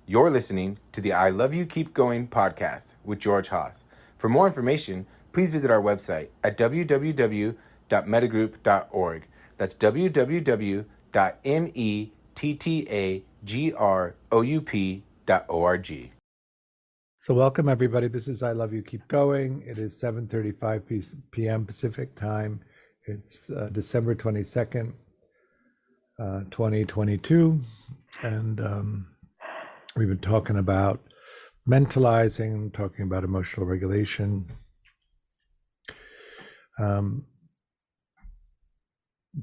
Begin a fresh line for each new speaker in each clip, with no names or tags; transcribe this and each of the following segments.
You're listening to the I Love You Keep Going podcast with George Haas. For more information, please visit our website at www.mettagroup.org. That's www.mettagroup.org.
So welcome everybody. This is I Love You Keep Going. It is 7:35 p.m. Pacific time. It's December 22nd, 2022. And we've been talking about mentalizing, talking about emotional regulation.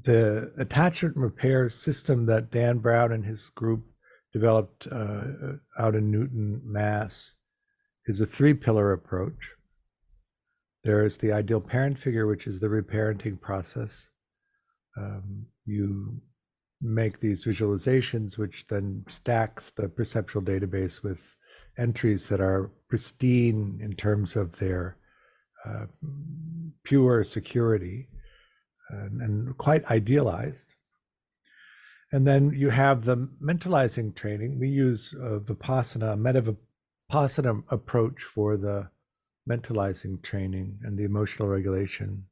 The attachment repair system that Dan Brown and his group developed out in Newton, Mass, is a three-pillar approach. There is the ideal parent figure, which is the reparenting process. You make these visualizations, which then stacks the perceptual database with entries that are pristine in terms of their pure security and quite idealized. And then you have the mentalizing training. We use Vipassana, Vipassana approach for the mentalizing training and the emotional regulation.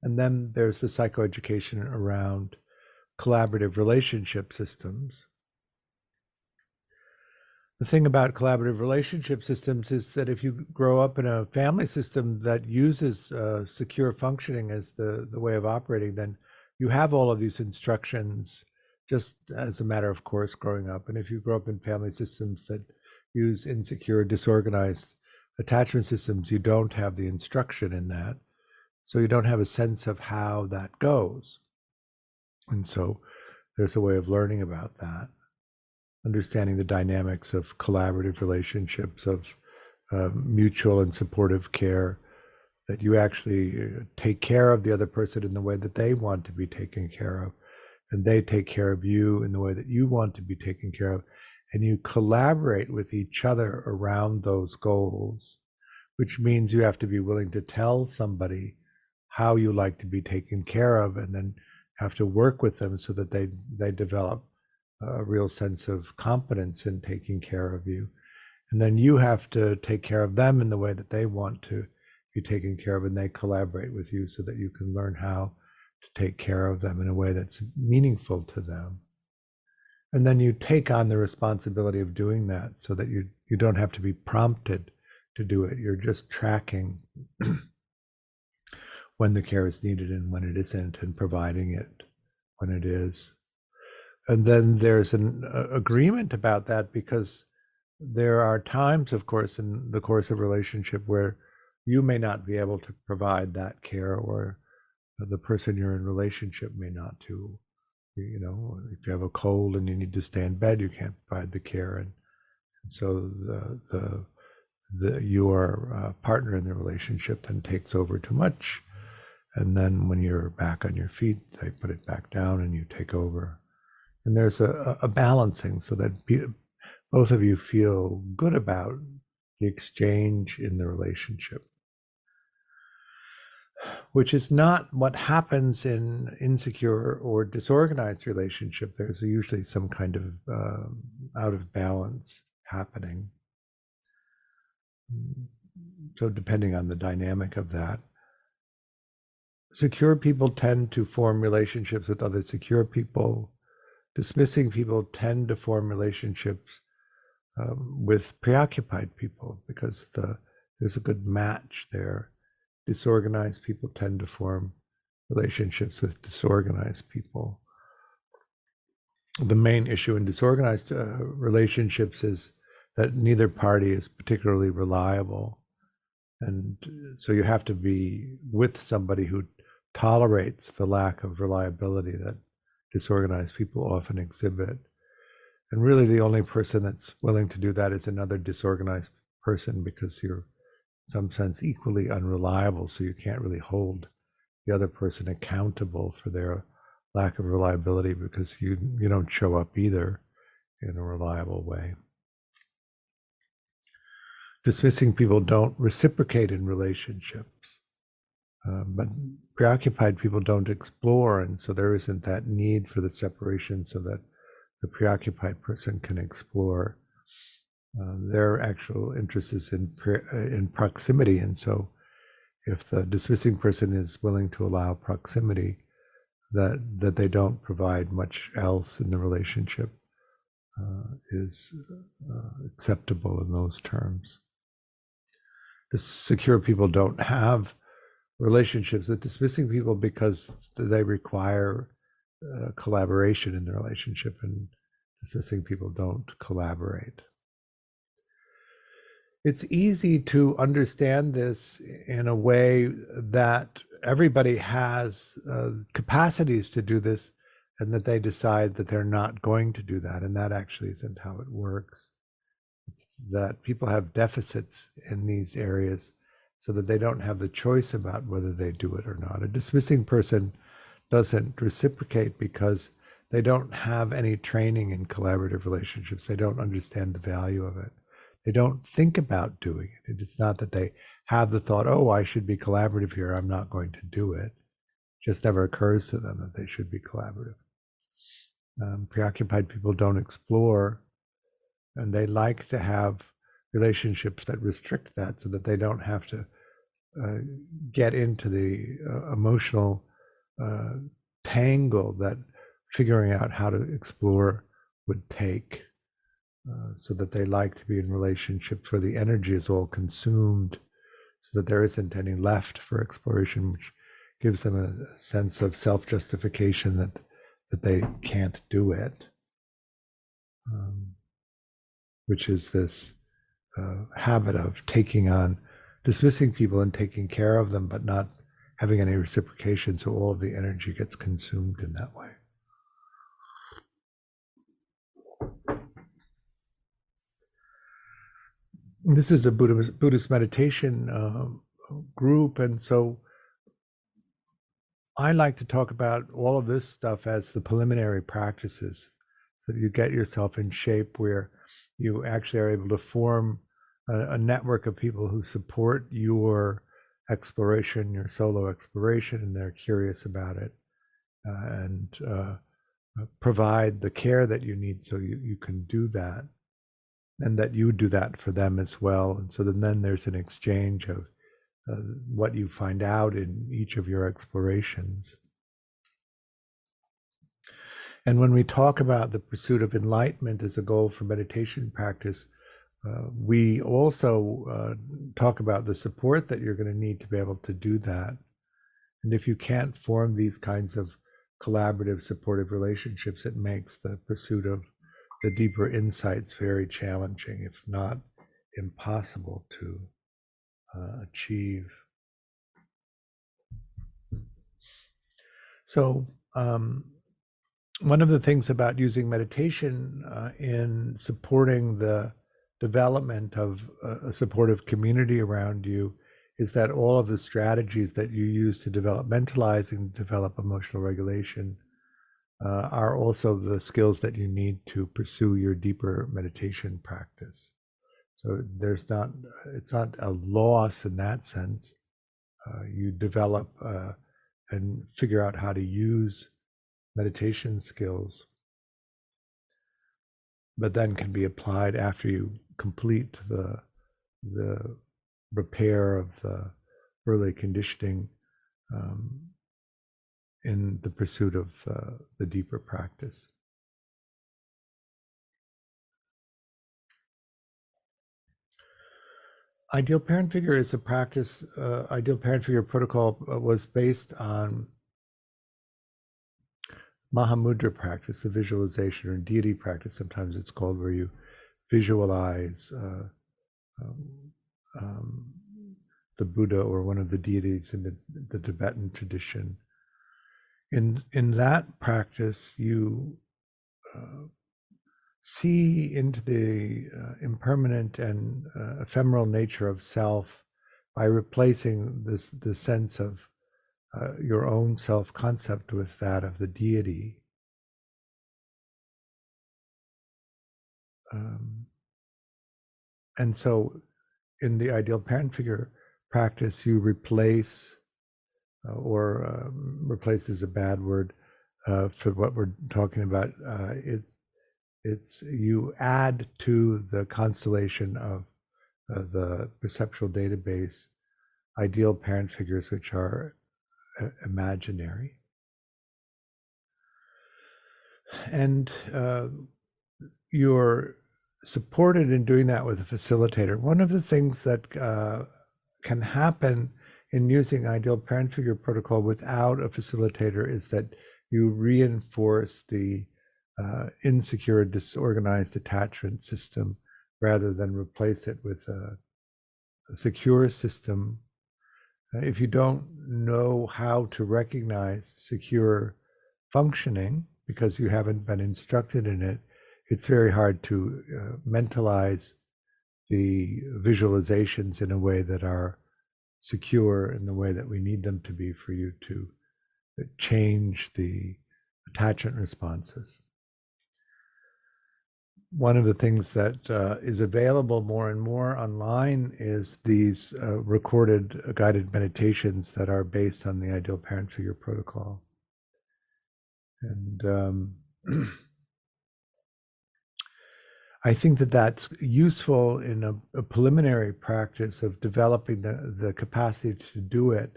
And then there's the psychoeducation around collaborative relationship systems. The thing about collaborative relationship systems is that if you grow up in a family system that uses secure functioning as the way of operating, then you have all of these instructions just as a matter of course growing up. And if you grow up in family systems that use insecure, disorganized attachment systems, you don't have the instruction in that. So you don't have a sense of how that goes. And so there's a way of learning about that, understanding the dynamics of collaborative relationships, of mutual and supportive care, that you actually take care of the other person in the way that they want to be taken care of, and they take care of you in the way that you want to be taken care of, and you collaborate with each other around those goals, which means you have to be willing to tell somebody how you like to be taken care of, and then have to work with them so that they develop a real sense of competence in taking care of you. And then you have to take care of them in the way that they want to be taken care of, and they collaborate with you so that you can learn how to take care of them in a way that's meaningful to them. And then you take on the responsibility of doing that so that you don't have to be prompted to do it. You're just tracking when the care is needed and when it isn't, and providing it when it is. And then there's an agreement about that, because there are times, of course, in the course of a relationship where you may not be able to provide that care, or the person you're in relationship may not to. You know, if you have a cold and you need to stay in bed, you can't provide the care, and so your partner in the relationship then takes over too much, and then when you're back on your feet, they put it back down and you take over. And there's a balancing so that both of you feel good about the exchange in the relationship, which is not what happens in insecure or disorganized relationship. There's usually some kind of out of balance happening. So depending on the dynamic of that, secure people tend to form relationships with other secure people. Dismissing people tend to form relationships with preoccupied people, because there's a good match there. Disorganized people tend to form relationships with disorganized people. The main issue in disorganized relationships is that neither party is particularly reliable. And so you have to be with somebody who tolerates the lack of reliability that disorganized people often exhibit. And really the only person that's willing to do that is another disorganized person, because you're in some sense equally unreliable, so you can't really hold the other person accountable for their lack of reliability, because you don't show up either in a reliable way. Dismissing people don't reciprocate in relationships. But preoccupied people don't explore, and so there isn't that need for the separation so that the preoccupied person can explore. Their actual interest is in proximity, and so if the dismissing person is willing to allow proximity, that they don't provide much else in the relationship is acceptable in those terms. The secure people don't have relationships. The dismissing people, because they require collaboration in the relationship, and dismissing people don't collaborate. It's easy to understand this in a way that everybody has capacities to do this, and that they decide that they're not going to do that. And that actually isn't how it works. It's that people have deficits in these areas so that they don't have the choice about whether they do it or not. A dismissing person doesn't reciprocate because they don't have any training in collaborative relationships. They don't understand the value of it. They don't think about doing it. It's not that they have the thought, oh, I should be collaborative here, I'm not going to do it. It just never occurs to them that they should be collaborative. Preoccupied people don't explore, and they like to have relationships that restrict that so that they don't have to get into the emotional tangle that figuring out how to explore would take. So that they like to be in relationships where the energy is all consumed, so that there isn't any left for exploration, which gives them a sense of self-justification that they can't do it, which is this habit of taking on, dismissing people and taking care of them, but not having any reciprocation, so all of the energy gets consumed in that way. This is a Buddhist meditation group, and so I like to talk about all of this stuff as the preliminary practices, so that you get yourself in shape where you actually are able to form a network of people who support your exploration, your solo exploration, and they're curious about it, and provide the care that you need so you can do that, and that you do that for them as well. And so then there's an exchange of what you find out in each of your explorations. And when we talk about the pursuit of enlightenment as a goal for meditation practice, we also talk about the support that you're going to need to be able to do that. And if you can't form these kinds of collaborative, supportive relationships, it makes the pursuit of the deeper insights very challenging, if not impossible to achieve. So one of the things about using meditation in supporting the development of a supportive community around you is that all of the strategies that you use to developmentalize and develop emotional regulation are also the skills that you need to pursue your deeper meditation practice. So it's not a loss in that sense. You develop and figure out how to use meditation skills, but then can be applied after you complete the repair of the early conditioning in the pursuit of the deeper practice. Ideal parent figure is a practice. Ideal parent figure protocol was based on Mahamudra practice, the visualization or deity practice, sometimes it's called, where you visualize the Buddha or one of the deities in the Tibetan tradition. In that practice, you see into the impermanent and ephemeral nature of self by replacing the sense of your own self-concept with that of the deity. And so in the ideal parent figure practice, you replace, or replace is a bad word for what we're talking about. It's you add to the constellation of the perceptual database ideal parent figures which are imaginary. And you're supported in doing that with a facilitator. One of the things that can happen in using ideal parent figure protocol without a facilitator is that you reinforce the insecure, disorganized attachment system rather than replace it with a secure system. If you don't know how to recognize secure functioning because you haven't been instructed in it, it's very hard to mentalize the visualizations in a way that are secure in the way that we need them to be for you to change the attachment responses. One of the things that is available more and more online is these recorded guided meditations that are based on the ideal parent figure protocol. And I think that that's useful in a preliminary practice of developing the capacity to do it,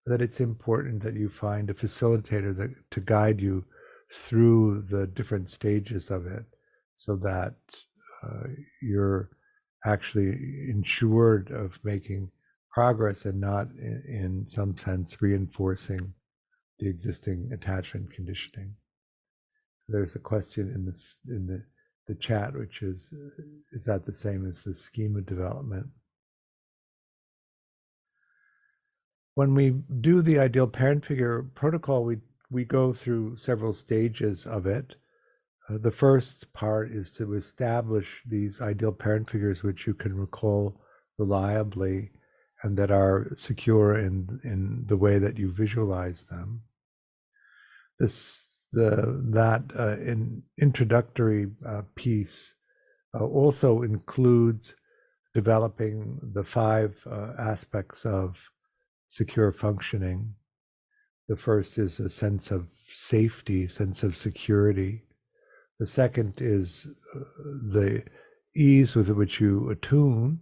that it's important that you find a facilitator to guide you through the different stages of it so that you're actually ensured of making progress and not in some sense reinforcing the existing attachment conditioning. There's a question in the chat, which is that the same as the schema development? When we do the ideal parent figure protocol, we go through several stages of it. The first part is to establish these ideal parent figures which you can recall reliably and that are secure in the way that you visualize them. That introductory piece also includes developing the 5 aspects of secure functioning. The first is a sense of safety, sense of security. The second is the ease with which you attune.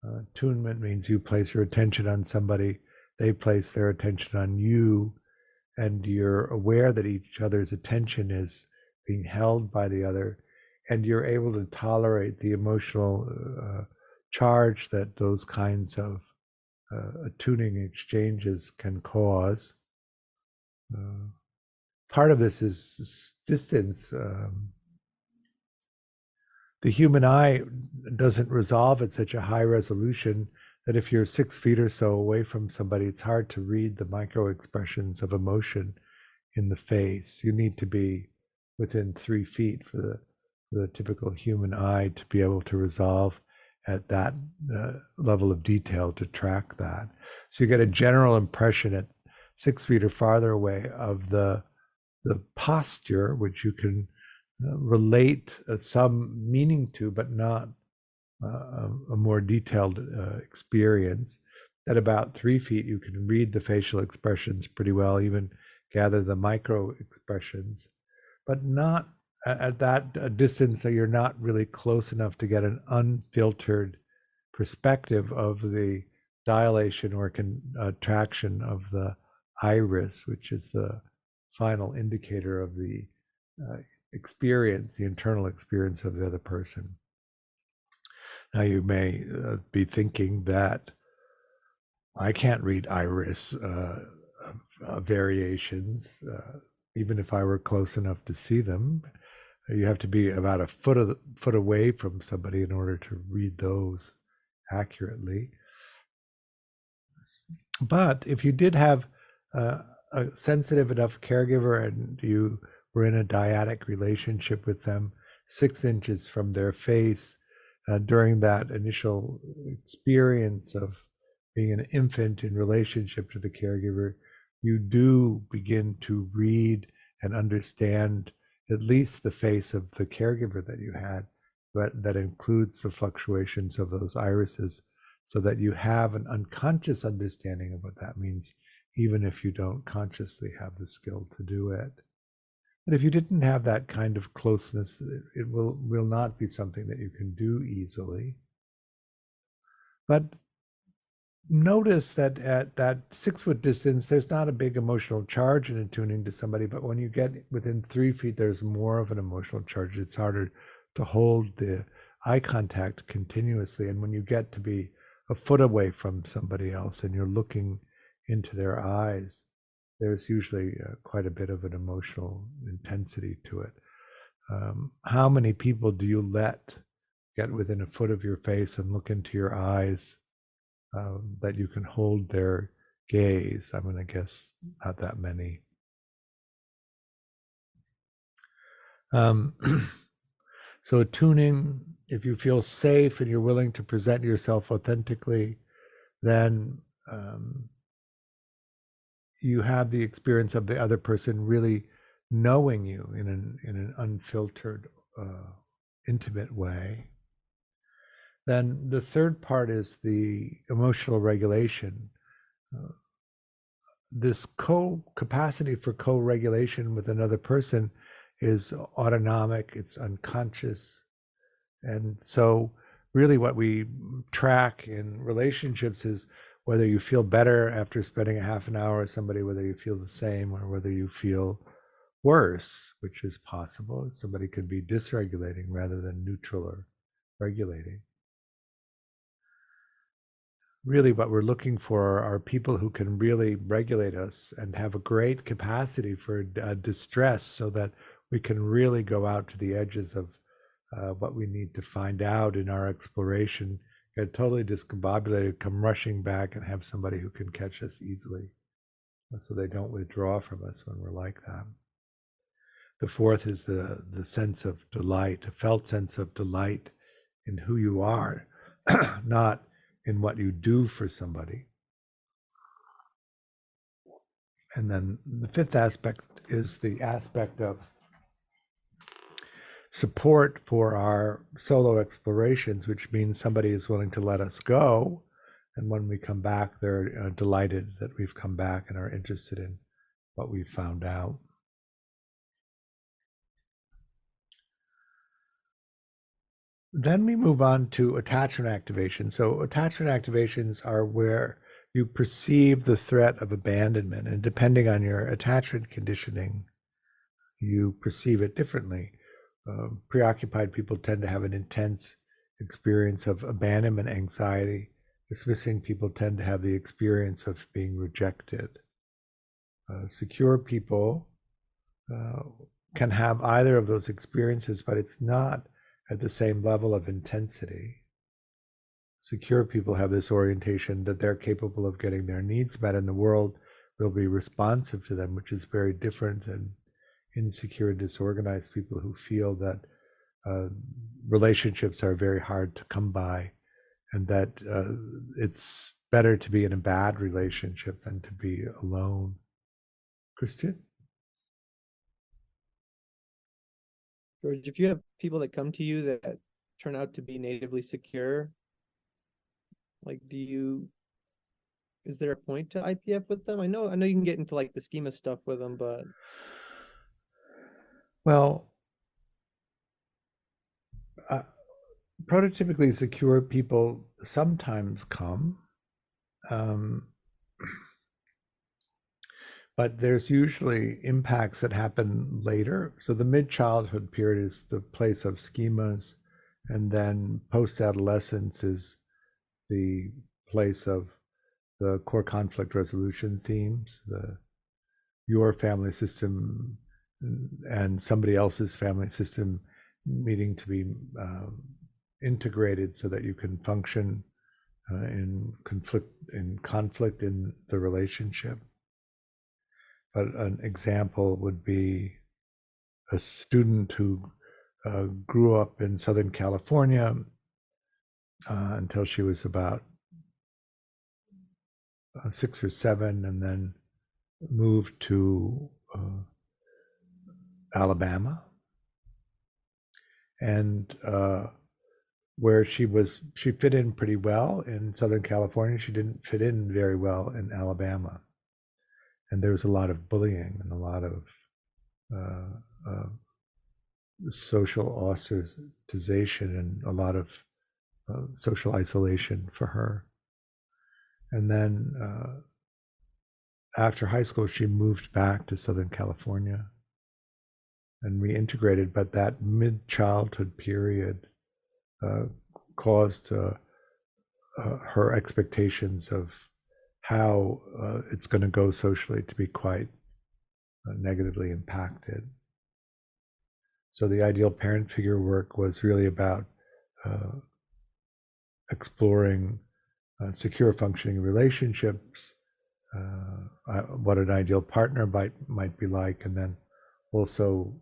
Attunement means you place your attention on somebody, they place their attention on you, and you're aware that each other's attention is being held by the other, and you're able to tolerate the emotional charge that those kinds of attuning exchanges can cause. Part of this is distance. The human eye doesn't resolve at such a high resolution that if you're 6 feet or so away from somebody, it's hard to read the micro expressions of emotion in the face. You need to be within 3 feet for the typical human eye to be able to resolve at that level of detail to track that. So you get a general impression at 6 feet or farther away of the posture, which you can relate some meaning to, but not a more detailed experience. At about 3 feet, you can read the facial expressions pretty well, even gather the micro expressions, but not at that distance, so you're not really close enough to get an unfiltered perspective of the dilation or contraction of the iris, which is the final indicator of the experience, the internal experience of the other person. Now, you may be thinking that I can't read iris variations, even if I were close enough to see them. You have to be about a foot away from somebody in order to read those accurately. But if you did have a sensitive enough caregiver and you were in a dyadic relationship with them, 6 inches from their face, during that initial experience of being an infant in relationship to the caregiver, you do begin to read and understand at least the face of the caregiver that you had, but that includes the fluctuations of those irises, so that you have an unconscious understanding of what that means, even if you don't consciously have the skill to do it. But if you didn't have that kind of closeness, it will not be something that you can do easily. But notice that at that 6 foot distance, there's not a big emotional charge in attuning to somebody, but when you get within 3 feet, there's more of an emotional charge. It's harder to hold the eye contact continuously. And when you get to be a foot away from somebody else and you're looking into their eyes, there's usually quite a bit of an emotional intensity to it. How many people do you let get within a foot of your face and look into your eyes, that you can hold their gaze? I'm going to guess not that many. So attuning, if you feel safe and you're willing to present yourself authentically, then you have the experience of the other person really knowing you in an unfiltered, intimate way. Then the third part is the emotional regulation. This capacity for co-regulation with another person is autonomic, it's unconscious. And so really what we track in relationships is whether you feel better after spending a half an hour with somebody, whether you feel the same, or whether you feel worse, which is possible. Somebody could be dysregulating rather than neutral or regulating. Really what we're looking for are people who can really regulate us and have a great capacity for distress, so that we can really go out to the edges of what we need to find out in our exploration, get totally discombobulated, come rushing back, and have somebody who can catch us easily, so they don't withdraw from us when we're like that. The fourth is the sense of delight, a felt sense of delight in who you are, not in what you do for somebody. And then the fifth aspect is the aspect of support for our solo explorations, which means somebody is willing to let us go. And when we come back, they're delighted that we've come back and are interested in what we've found out. Then we move on to attachment activation. So attachment activations are where you perceive the threat of abandonment, and depending on your attachment conditioning, you perceive it differently. Preoccupied people tend to have an intense experience of abandonment anxiety. Dismissing people tend to have the experience of being rejected. Secure people can have either of those experiences, but it's not at the same level of intensity. Secure people have this orientation that they're capable of getting their needs met, and the world will be responsive to them, which is very different than insecure, disorganized people who feel that relationships are very hard to come by, and that it's better to be in a bad relationship than to be alone. Christian?
George, if you have people that come to you that turn out to be natively secure, like, is there a point to IPF with them? I know you can get into like the schema stuff with them, but
Well, prototypically secure people sometimes come, but there's usually impacts that happen later. So the mid-childhood period is the place of schemas, and then post-adolescence is the place of the core conflict resolution themes, your family system and somebody else's family system needing to be integrated so that you can function in conflict in the relationship. But an example would be a student who grew up in Southern California until she was about 6 or 7, and then moved to Alabama, and where she fit in pretty well in Southern California. She didn't fit in very well in Alabama, and there was a lot of bullying and a lot of social ostracization and a lot of social isolation for her. And then after high school, she moved back to Southern California and reintegrated, but that mid-childhood period caused her expectations of how it's going to go socially to be quite negatively impacted. So the ideal parent figure work was really about exploring secure functioning relationships, what an ideal partner might be like, and then also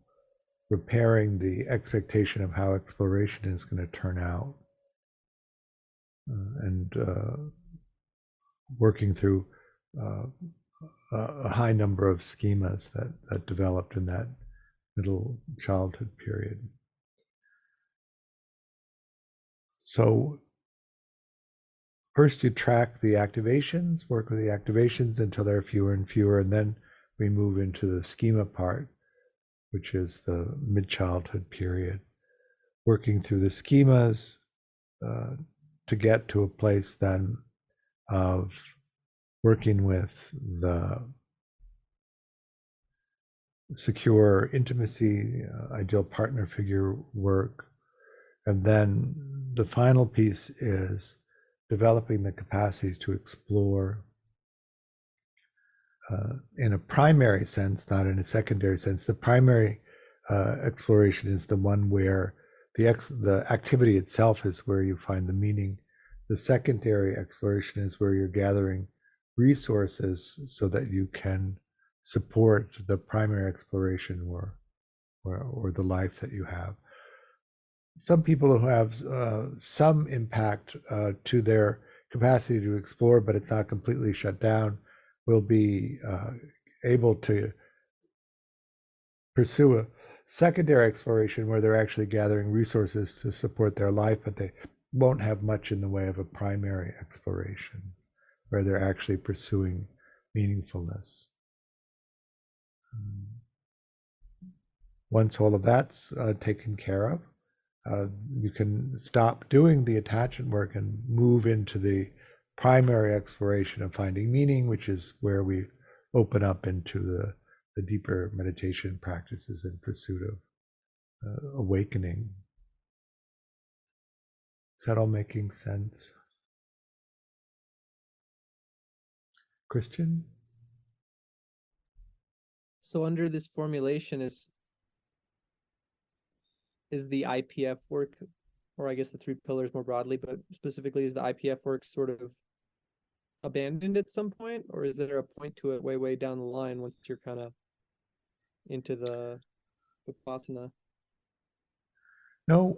repairing the expectation of how exploration is going to turn out, and working through a high number of schemas that developed in that middle childhood period. So first you track the activations, work with the activations until there are fewer and fewer, and then we move into the schema part, which is the mid-childhood period. Working through the schemas to get to a place then of working with the secure intimacy, ideal partner figure work. And then the final piece is developing the capacity to explore in a primary sense, not in a secondary sense. The primary exploration is the one where the activity itself is where you find the meaning. The secondary exploration is where you're gathering resources so that you can support the primary exploration or the life that you have. Some people who have some impact to their capacity to explore, but it's not completely shut down, will be able to pursue a secondary exploration where they're actually gathering resources to support their life, but they won't have much in the way of a primary exploration where they're actually pursuing meaningfulness. Once all of that's taken care of, you can stop doing the attachment work and move into the primary exploration of finding meaning, which is where we open up into the deeper meditation practices in pursuit of awakening. Is that all making sense? Christian?
So under this formulation is the IPF work, or I guess the three pillars more broadly, but specifically is the IPF work sort of abandoned at some point, or is there a point to it way down the line once you're kind of into the Vipassana?
No,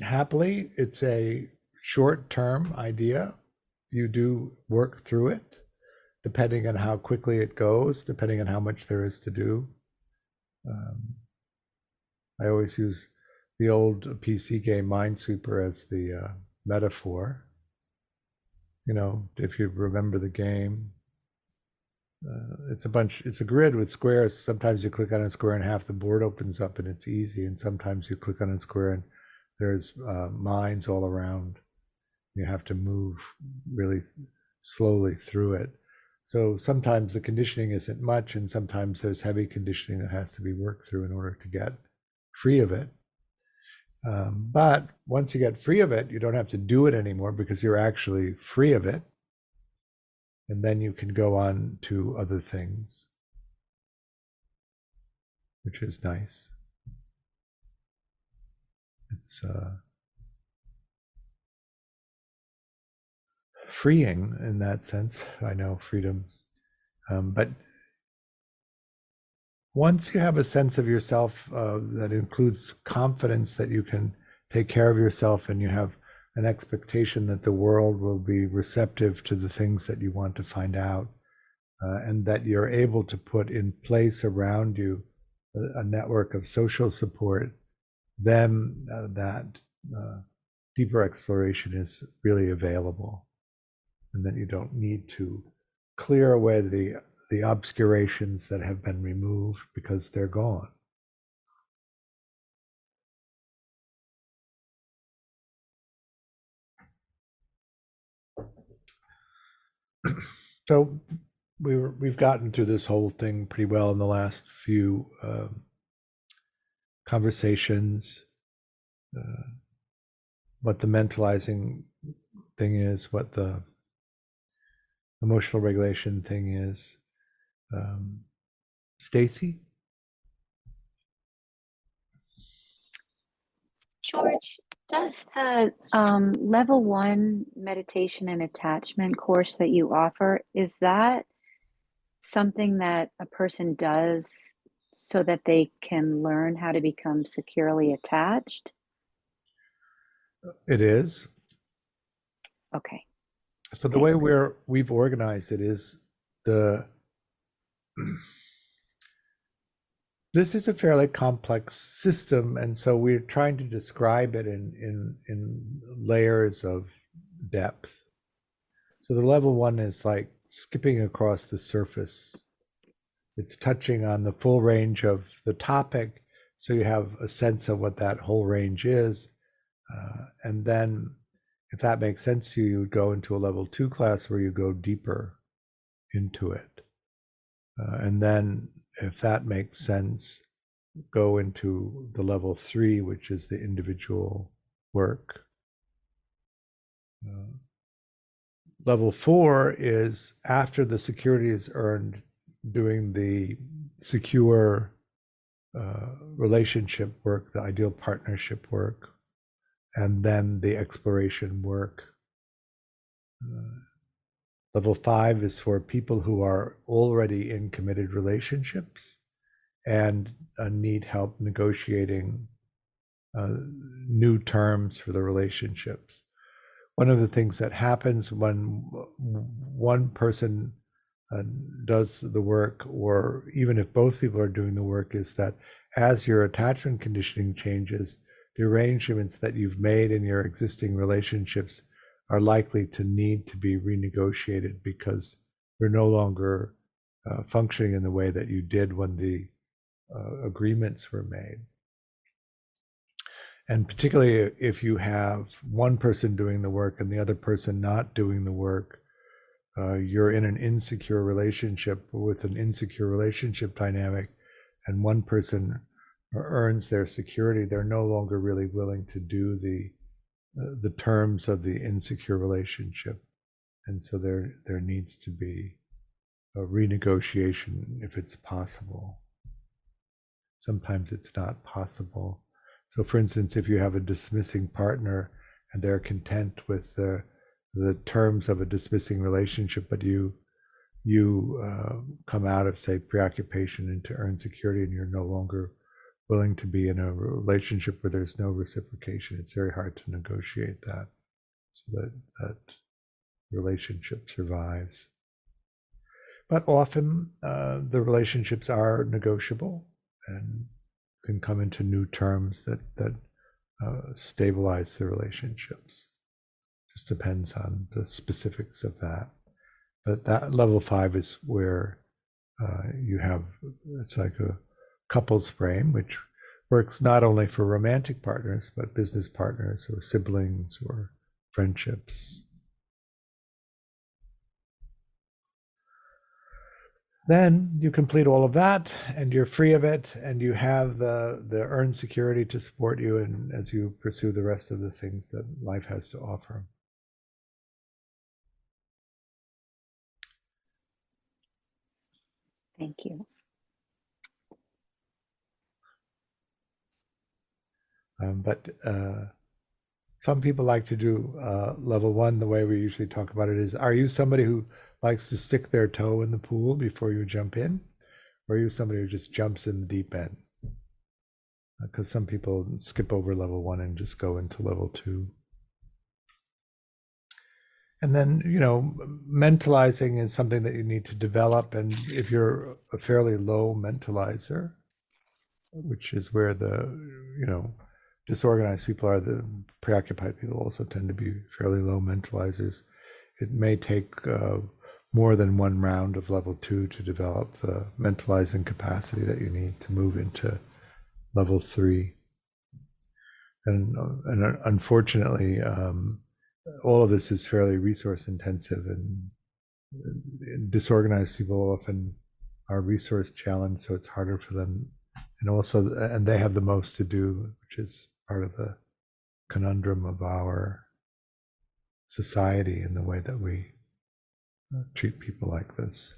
happily, it's a short-term idea. You do work through it, depending on how quickly it goes, depending on how much there is to do. I always use the old PC game Minesweeper as the metaphor. You know, if you remember the game, it's a grid with squares. Sometimes you click on a square and half the board opens up and it's easy. And sometimes you click on a square and there's mines all around. You have to move really slowly through it. So sometimes the conditioning isn't much, and sometimes there's heavy conditioning that has to be worked through in order to get free of it. But once you get free of it, you don't have to do it anymore because you're actually free of it. And then you can go on to other things, which is nice. It's freeing in that sense. I know freedom. But once you have a sense of yourself that includes confidence that you can take care of yourself, and you have an expectation that the world will be receptive to the things that you want to find out, and that you're able to put in place around you a network of social support, then that deeper exploration is really available, and that you don't need to clear away the obscurations that have been removed because they're gone. So we've gotten through this whole thing pretty well in the last few conversations. What the mentalizing thing is, what the emotional regulation thing is. Stacy?
George, does the level one meditation and attachment course that you offer, is that something that a person does so that they can learn how to become securely attached?
It is.
Okay.
So the way
Thanks.
we've organized it is the this is a fairly complex system, and so we're trying to describe it in layers of depth. So the level one is like skipping across the surface. It's touching on the full range of the topic, so you have a sense of what that whole range is. And then, if that makes sense to you, you would go into a level two class where you go deeper into it. And then, if that makes sense, go into the level three, which is the individual work. Level four is after the security is earned, doing the secure relationship work, the ideal partnership work, and then the exploration work. Level five is for people who are already in committed relationships and need help negotiating new terms for the relationships. One of the things that happens when one person does the work, or even if both people are doing the work, is that as your attachment conditioning changes, the arrangements that you've made in your existing relationships are likely to need to be renegotiated because you're no longer functioning in the way that you did when the agreements were made. And particularly if you have one person doing the work and the other person not doing the work, you're in an insecure relationship with an insecure relationship dynamic, and one person earns their security, they're no longer really willing to do the terms of the insecure relationship. And so there needs to be a renegotiation if it's possible. Sometimes it's not possible. So for instance, if you have a dismissing partner and they're content with the terms of a dismissing relationship, but you come out of, say, preoccupation into earned security, and you're no longer willing to be in a relationship where there's no reciprocation, it's very hard to negotiate that so that relationship survives. But often the relationships are negotiable and can come into new terms that stabilize the relationships. Just depends on the specifics of that. But that level five is where you have, it's like a couples frame, which works not only for romantic partners, but business partners or siblings or friendships. Then you complete all of that and you're free of it, and you have the earned security to support you and as you pursue the rest of the things that life has to offer.
Thank you.
But some people like to do level one. The way we usually talk about it is, are you somebody who likes to stick their toe in the pool before you jump in? Or are you somebody who just jumps in the deep end? Because some people skip over level one and just go into level two. And then, mentalizing is something that you need to develop. And if you're a fairly low mentalizer, which is where the, disorganized people are, the preoccupied people also tend to be fairly low mentalizers. It may take more than one round of level two to develop the mentalizing capacity that you need to move into level three. And unfortunately, all of this is fairly resource intensive, and disorganized people often are resource challenged, so it's harder for them. And they have the most to do, which is part of the conundrum of our society in the way that we treat people like this.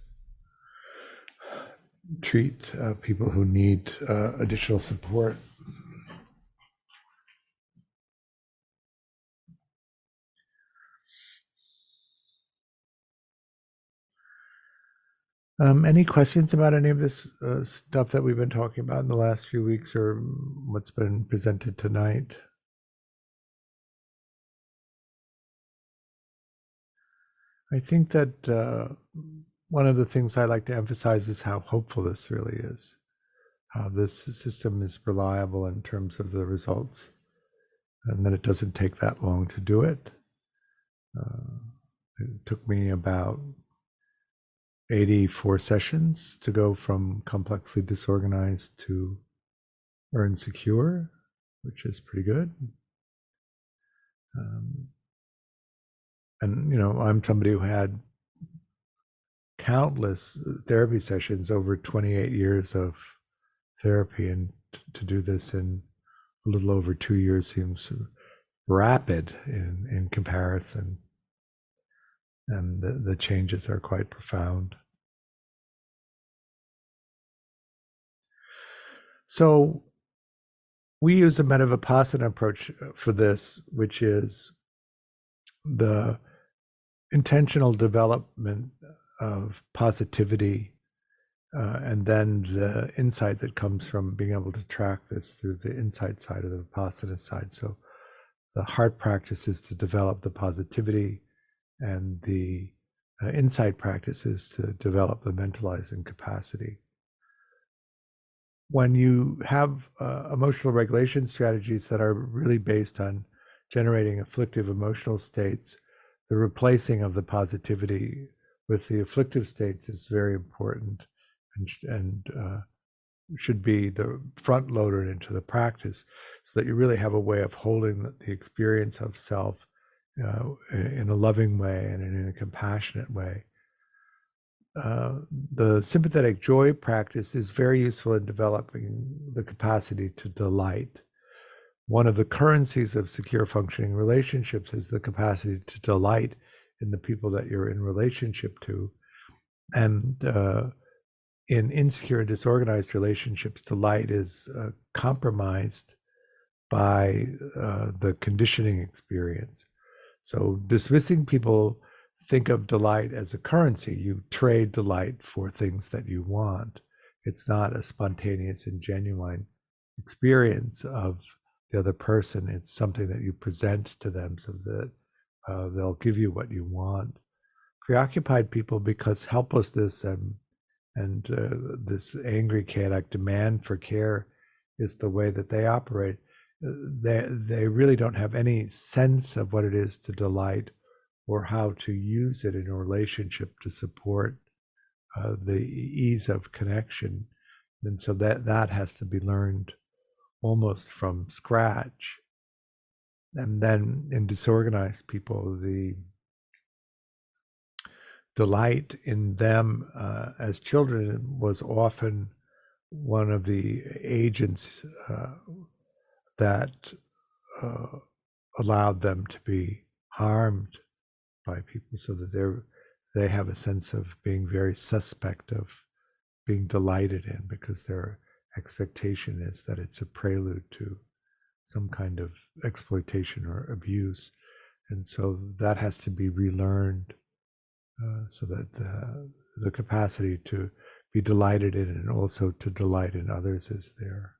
Treat people who need additional support. Any questions about any of this stuff that we've been talking about in the last few weeks, or what's been presented tonight? I think that one of the things I like to emphasize is how hopeful this really is, how this system is reliable in terms of the results, and that it doesn't take that long to do it. It took me about 84 sessions to go from complexly disorganized to earn secure, which is pretty good. And I'm somebody who had countless therapy sessions over 28 years of therapy, and to do this in a little over 2 years seems rapid in comparison, and the changes are quite profound. So we use a meta-vipassana approach for this, which is the intentional development of positivity, and then the insight that comes from being able to track this through the insight side of the vipassana side. So the heart practice is to develop the positivity, and the insight practice is to develop the mentalizing capacity. When you have emotional regulation strategies that are really based on generating afflictive emotional states, the replacing of the positivity with the afflictive states is very important, and should be the front loaded into the practice, so that you really have a way of holding the experience of self in a loving way and in a compassionate way. The sympathetic joy practice is very useful in developing the capacity to delight. One of the currencies of secure functioning relationships is the capacity to delight in the people that you're in relationship to. And in insecure and disorganized relationships, delight is compromised by the conditioning experience. So dismissing people think of delight as a currency. You trade delight for things that you want. It's not a spontaneous and genuine experience of the other person. It's something that you present to them so that they'll give you what you want. Preoccupied people, because helplessness and this angry, chaotic demand for care is the way that they operate, they really don't have any sense of what it is to delight, or how to use it in a relationship to support the ease of connection. And so that has to be learned almost from scratch. And then in disorganized people, the delight in them as children was often one of the agents that allowed them to be harmed by people, so that they have a sense of being very suspect of being delighted in, because their expectation is that it's a prelude to some kind of exploitation or abuse. And so that has to be relearned, so that the capacity to be delighted in and also to delight in others is there.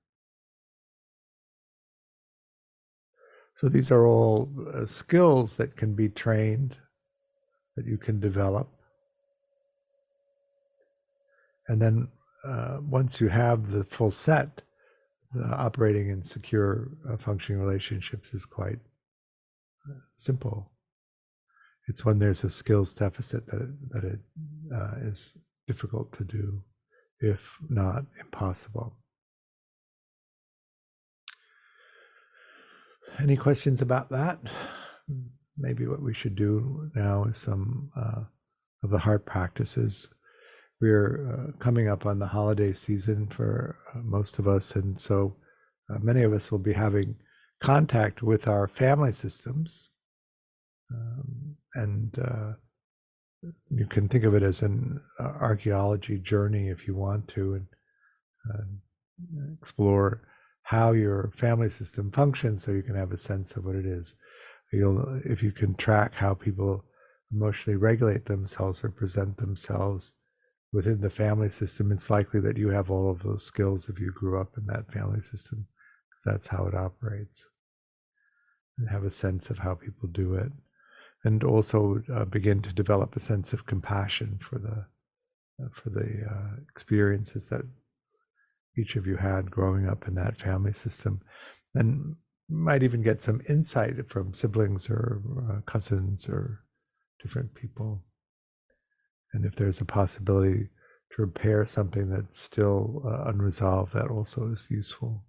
So these are all skills that can be trained, that you can develop. And then once you have the full set, operating in secure functioning relationships is quite simple. It's when there's a skills deficit that it is difficult to do, if not impossible. Any questions about that? Maybe what we should do now is some the heart practices. We're coming up on the holiday season for most of us, and so many of us will be having contact with our family systems. And you can think of it as an archaeology journey if you want to, and explore how your family system functions so you can have a sense of what it is. If you can track how people emotionally regulate themselves or present themselves within the family system, it's likely that you have all of those skills if you grew up in that family system, because that's how it operates. And have a sense of how people do it, and also begin to develop a sense of compassion for the experiences that each of you had growing up in that family system, and might even get some insight from siblings or cousins or different people. And if there's a possibility to repair something that's still unresolved, that also is useful.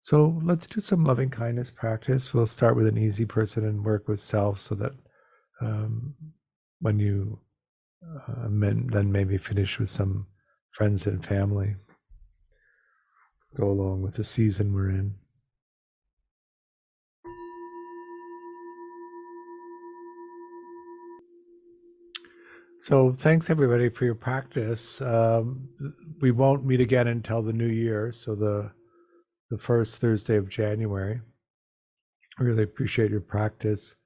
So let's do some loving kindness practice. We'll start with an easy person and work with self, so that when you then maybe finish with some friends and family, go along with the season we're in. So thanks everybody for your practice. We won't meet again until the new year, so the first Thursday of January. I really appreciate your practice.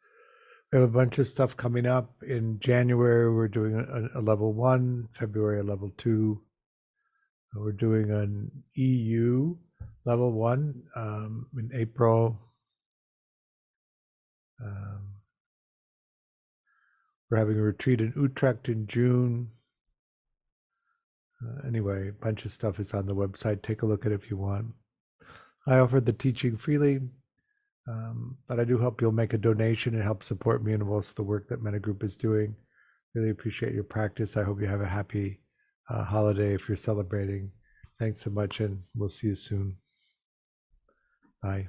We have a bunch of stuff coming up. In January, we're doing a level 1, February a level 2. We're doing an EU level 1 in April. We're having a retreat in Utrecht in June. Anyway, a bunch of stuff is on the website. Take a look at it if you want. I offer the teaching freely, but I do hope you'll make a donation and help support me and also the work that Mettagroup is doing. Really appreciate your practice. I hope you have a happy holiday if you're celebrating. Thanks so much, and we'll see you soon. Bye.